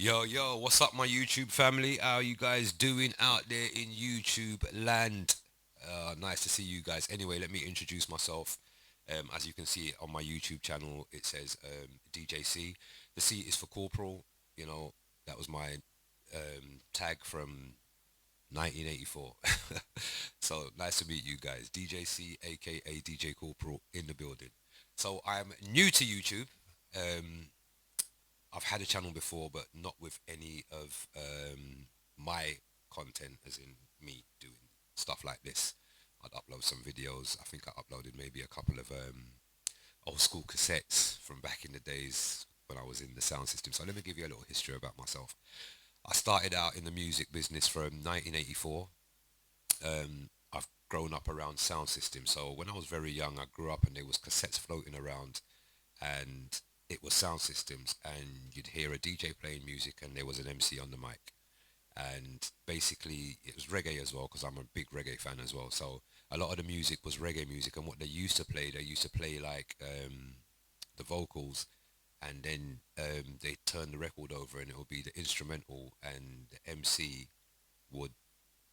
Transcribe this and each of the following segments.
Yo, what's up, my YouTube family? How you guys doing out there in YouTube land? Nice to see you guys. Anyway, let me introduce myself. As you can see on my YouTube channel, it says DJC. The C is for corporal. You know, that was my tag from 1984. So nice to meet you guys. DJC, aka DJ Corporal, in the building. So I'm new to YouTube. Um, I've had a channel before, but not with any of my content, as in me doing stuff like this. I'd upload some videos. I think I uploaded maybe a couple of old school cassettes from back in the days when I was in the sound system. So let me give you a little history about myself. I started out in the music business from 1984. I've grown up around sound systems. So when I was very young, I grew up and there was cassettes floating around and it was sound systems and you'd hear a DJ playing music and there was an MC on the mic. And basically it was reggae as well because I'm a big reggae fan as well. So a lot of the music was reggae music and what they used to play like the vocals and then they turn the record over and it would be the instrumental and the MC would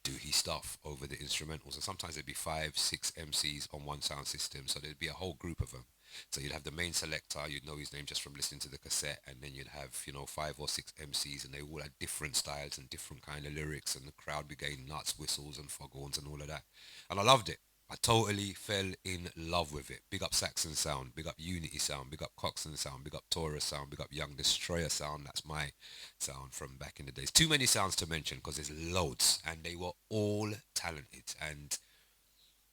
do his stuff over the instrumentals. And sometimes there'd be five, six MCs on one sound system. So there'd be a whole group of them. So you'd have the main selector, you'd know his name just from listening to the cassette, and then you'd have, five or six MCs, and they all had different styles and different kind of lyrics, and the crowd began nuts, whistles, and foghorns, and all of that. And I loved it. I totally fell in love with it. Big up Saxon Sound, big up Unity Sound, big up Coxon Sound, big up Taurus Sound, big up Young Destroyer Sound. That's my sound from back in the days. Too many sounds to mention because there's loads, and they were all talented. And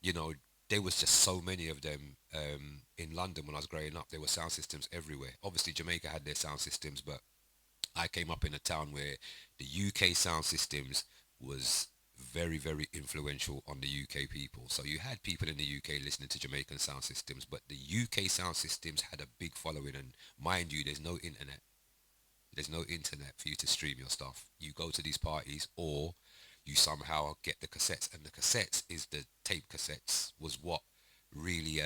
you know, there was just so many of them in London when I was growing up. There were sound systems everywhere. Obviously, Jamaica had their sound systems, but I came up in a town where the UK sound systems was very, very influential on the UK people. So you had people in the UK listening to Jamaican sound systems, but the UK sound systems had a big following. And mind you, there's no internet. There's no internet for you to stream your stuff. You go to these parties or you somehow get the cassettes. And the cassettes is the tape cassettes was what really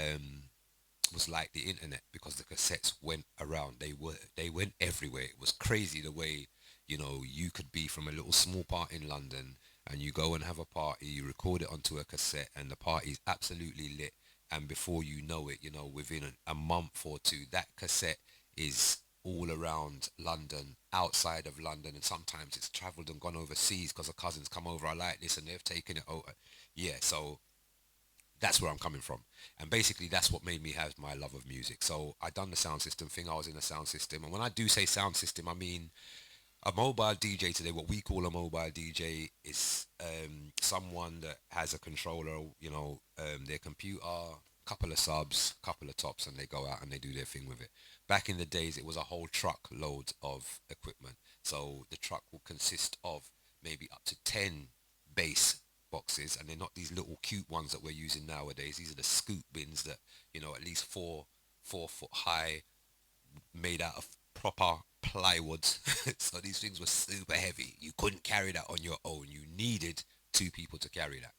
was like the internet because the cassettes went around. They went everywhere. It was crazy the way, you could be from a little small part in London and you go and have a party, you record it onto a cassette and the party's absolutely lit. And before you know it, within a month or two, that cassette is all around London, outside of London, and sometimes it's travelled and gone overseas because a cousins come over, I like this, and they've taken it over. Yeah, so that's where I'm coming from. And basically that's what made me have my love of music. So I done the sound system thing, I was in a sound system. And when I do say sound system, I mean a mobile DJ today, what we call a mobile DJ is someone that has a controller, their computer, couple of subs, couple of tops, and they go out and they do their thing with it. Back in the days, it was a whole truckload of equipment. So the truck will consist of maybe up to 10 bass boxes, and they're not these little cute ones that we're using nowadays. These are the scoop bins that, at least 4 4 foot high, made out of proper plywood. So these things were super heavy. You couldn't carry that on your own. You needed two people to carry that.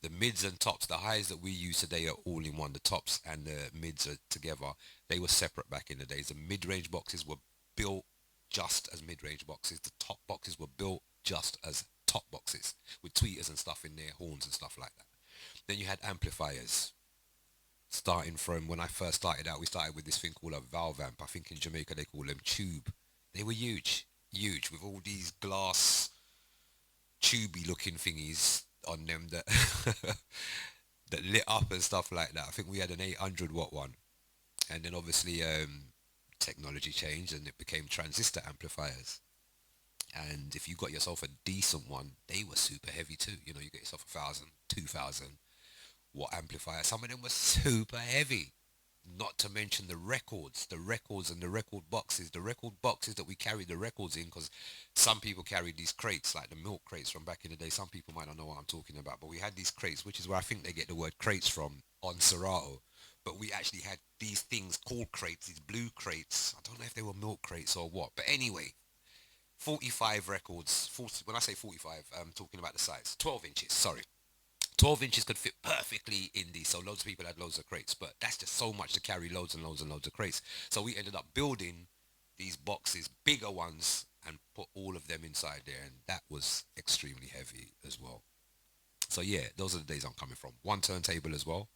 The mids and tops, the highs that we use today are all in one. The tops and the mids are together. They were separate back in the days. The mid-range boxes were built just as mid-range boxes. The top boxes were built just as top boxes with tweeters and stuff in there, horns and stuff like that. Then you had amplifiers. Starting from when I first started out, we started with this thing called a valve amp. I think in Jamaica they call them tube. They were huge, huge, with all these glass tubey looking thingies on them that that lit up and stuff like that. I think we had an 800-watt one, and then obviously technology changed and it became transistor amplifiers. And if you got yourself a decent one, they were super heavy too. You get yourself 1,000, 2,000 watt amplifier. Some of them were super heavy. Not to mention the records and the record boxes that we carried the records in, because some people carried these crates, like the milk crates from back in the day. Some people might not know what I'm talking about, but we had these crates, which is where I think they get the word crates from on Serato. But we actually had these things called crates, these blue crates. I don't know if they were milk crates or what, but anyway, 45 records. 40, when I say 45, I'm talking about the size. 12 inches, sorry. 12 inches could fit perfectly in these, so loads of people had loads of crates, but that's just so much to carry loads and loads and loads of crates. So we ended up building these boxes, bigger ones, and put all of them inside there, and that was extremely heavy as well. So yeah, those are the days I'm coming from. One turntable as well,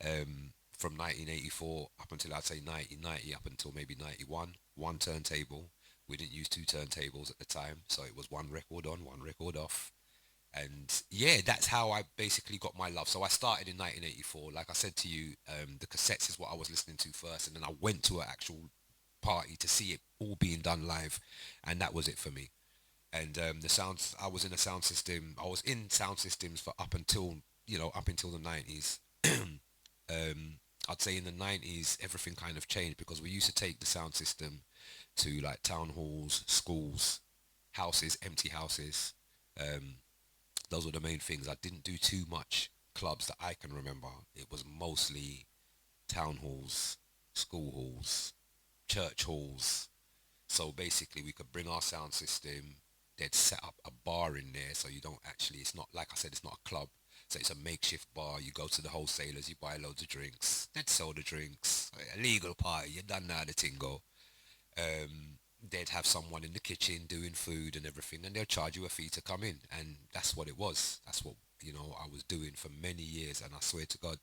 from 1984 up until I'd say 1990, up until maybe 91. One turntable. We didn't use two turntables at the time, so it was one record on, one record off. And yeah, that's how I basically got my love. So I started in 1984. Like I said to you, the cassettes is what I was listening to first, and then I went to an actual party to see it all being done live, and that was it for me. And the sounds, I was in a sound system. I was in sound systems for up until up until the 90s. I'd say in the 90s everything kind of changed because we used to take the sound system to like town halls, schools, houses, empty houses. Um, those were the main things. I didn't do too much clubs that I can remember. It was mostly town halls, school halls, church halls. So basically, we could bring our sound system. They'd set up a bar in there, so you don't actually. It's not like I said. It's not a club. So it's a makeshift bar. You go to the wholesalers. You buy loads of drinks. They'd sell the drinks. A legal party. You done now the thing go. They'd have someone in the kitchen doing food and everything, and they'll charge you a fee to come in, and that's what it was. That's what I was doing for many years, and I swear to God,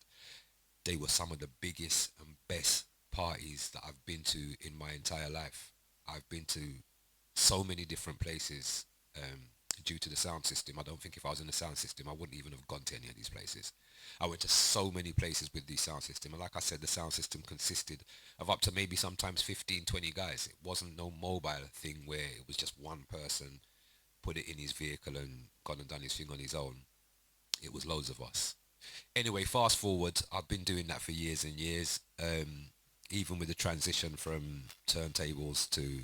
they were some of the biggest and best parties that I've been to in my entire life. I've been to so many different places due to the sound system. I don't think if I was in the sound system, I wouldn't even have gone to any of these places. I went to so many places with the sound system. And like I said, the sound system consisted of up to maybe sometimes 15, 20 guys. It wasn't no mobile thing where it was just one person put it in his vehicle and gone and done his thing on his own. It was loads of us. Anyway, fast forward, I've been doing that for years and years. Even with the transition from turntables to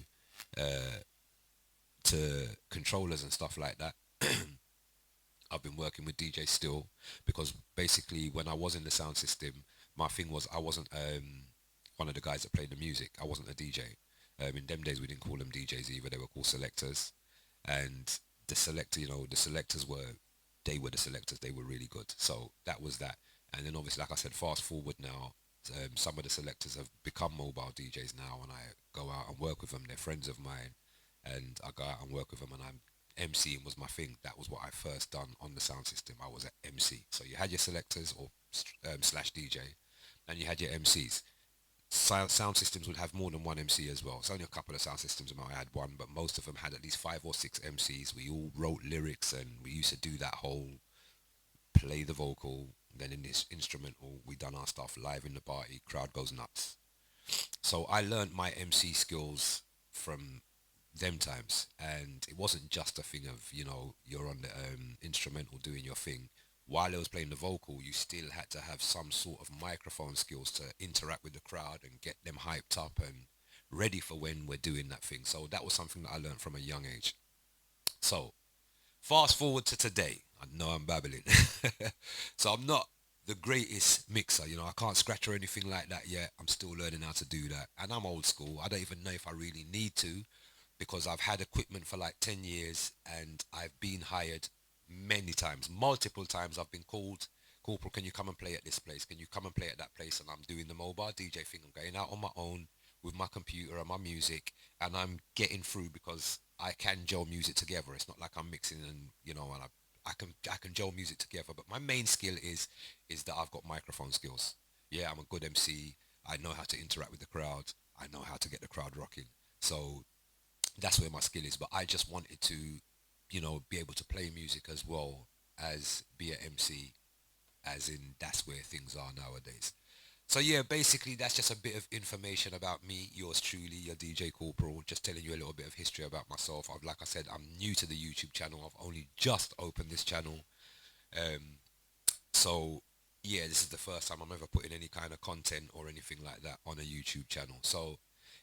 controllers and stuff like that. I've been working with DJs still because basically when I was in the sound system, my thing was I wasn't one of the guys that played the music. I wasn't a DJ. In them days we didn't call them DJs either. They were called selectors, and the selectors were the selectors. They were really good. So that was that. And then obviously, like I said, fast forward now, some of the selectors have become mobile DJs now, and I go out and work with them. They're friends of mine, and I go out and work with them, and I'm MCing was my thing. That was what I first done on the sound system. I was an MC. So you had your selectors or slash DJ, and you had your MCs. Sound systems would have more than one MC as well. It's only a couple of sound systems I might had one, but most of them had at least 5 or 6 MCs. We all wrote lyrics, and we used to do that whole play the vocal. Then in this instrumental, we done our stuff live in the party. Crowd goes nuts. So I learned my MC skills from them times, and it wasn't just a thing of you're on the instrumental doing your thing. While I was playing the vocal, you still had to have some sort of microphone skills to interact with the crowd and get them hyped up and ready for when we're doing that thing. So that was something that I learned from a young age. So fast forward to today. I know I'm babbling. So I'm not the greatest mixer, I can't scratch or anything like that yet. I'm still learning how to do that. And I'm old school. I don't even know if I really need to because I've had equipment for like 10 years and I've been hired many times, multiple times. I've been called, Corporal, can you come and play at this place? Can you come and play at that place? And I'm doing the mobile DJ thing. I'm going out on my own with my computer and my music, and I'm getting through because I can gel music together. It's not like I'm mixing and and I can gel music together. But my main skill is that I've got microphone skills. Yeah, I'm a good MC. I know how to interact with the crowd. I know how to get the crowd rocking. So that's where my skill is. But I just wanted to, be able to play music as well as be an MC, as in that's where things are nowadays. So yeah, basically that's just a bit of information about me, yours truly, your DJ Corporal, just telling you a little bit of history about myself. Like I said, I'm new to the YouTube channel. I've only just opened this channel. Um, so yeah, this is the first time I'm ever putting any kind of content or anything like that on a YouTube channel. So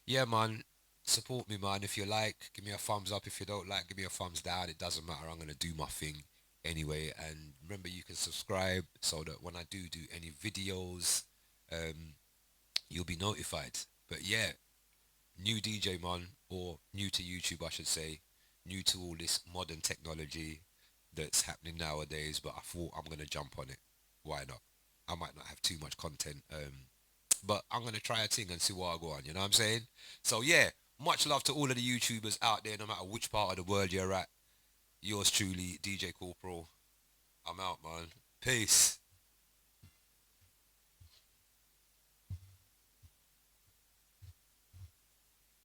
yeah, man, support me, man. If you like, give me a thumbs up. If you don't like, give me a thumbs down. It doesn't matter. I'm gonna do my thing anyway. And remember, you can subscribe so that when I do any videos, um, you'll be notified. But yeah, new DJ, man, or new to YouTube, I should say, new to all this modern technology that's happening nowadays. But I thought I'm gonna jump on it. Why not? I might not have too much content, but I'm gonna try a thing and see what I go on. You know what I'm saying? So yeah, Much love to all of the YouTubers out there, no matter which part of the world you're at. Yours truly, DJ Corporal. I'm out, man. Peace.